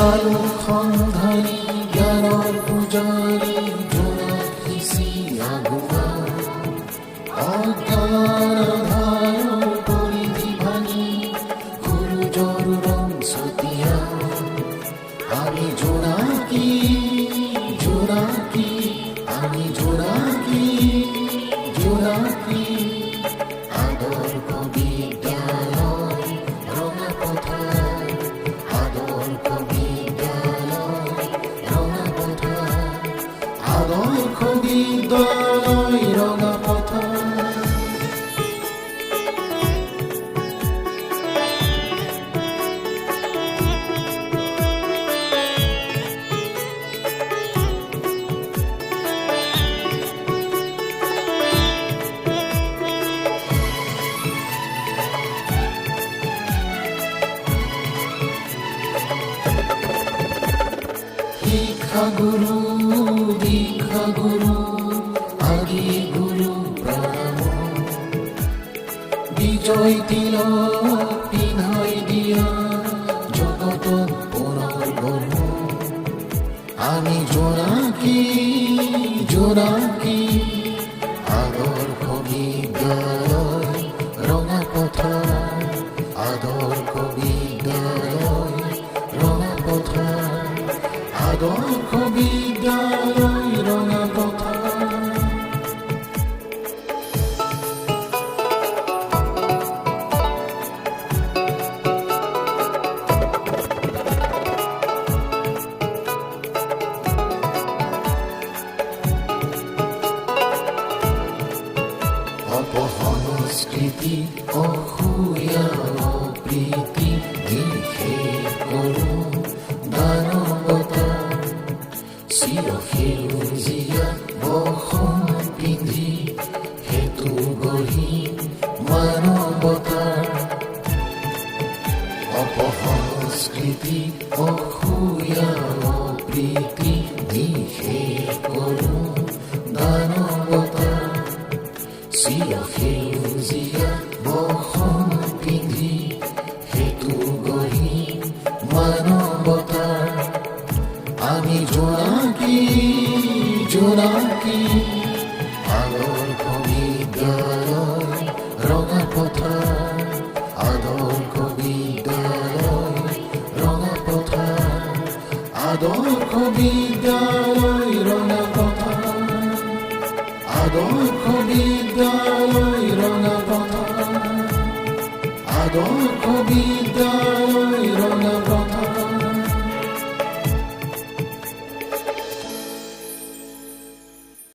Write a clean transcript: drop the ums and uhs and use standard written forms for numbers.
আলোক সন্ধানী জ্ঞানৰ পূজাৰী জোনাকী আগুৱা অজ্ঞান পৰিধি ভাঙি সূৰুজৰ ৰং ছটিয়া আমি জোনাকী জোনাকী আমি জোনাকী জোনাকী আদৰ্শ বিদ্যালয় ৰঙা পথাৰ আদৰ্শ বিদ্যালয় ৰঙা পথাৰ আদৰ্শ বিদ্যালয় ৰঙা পথাৰ শিক্ষাগুৰু দীক্ষাগুৰু আদি গুৰু প্ৰণাম বিজয় তিলক পিন্ধাই দিয়া জগতত পুনৰ্গম আমি জোনাকী জোনাকী আদৰ্শ বিদ্যালয় ৰঙা পথাৰ আদৰ্শ বিদ্যালয় ৰঙা পথাৰ আদৰ্শ বিদ্যালয় ৰঙা পথাৰ অপসংস্কৃতি অসূয়া অপ্ৰীতি নিষেধ কৰোঁ দানৱতা চিৰসেউজীয়া বসন পিন্ধি সেতু গঢ়ি মানৱতাৰ অপসংস্কৃতি অসূয়া অপ্ৰীতি নিষেধ কৰোঁ দানৱতাৰ চিৰসেউজীয়া বসন পিন্ধি সেতু গঢ়ি মানৱতাৰ আমি জোনাকী জোনাকী আদৰ্শ বিদ্যালয় ৰঙা পথাৰ আদৰ্শ বিদ্যালয় ৰঙা পথাৰ আদৰ্শ বিদ্যালয় ৰঙা পথাৰ আদৰ্শ বিদ্যালয় ৰঙা পথাৰ আদৰ্শ বিদ্যালয়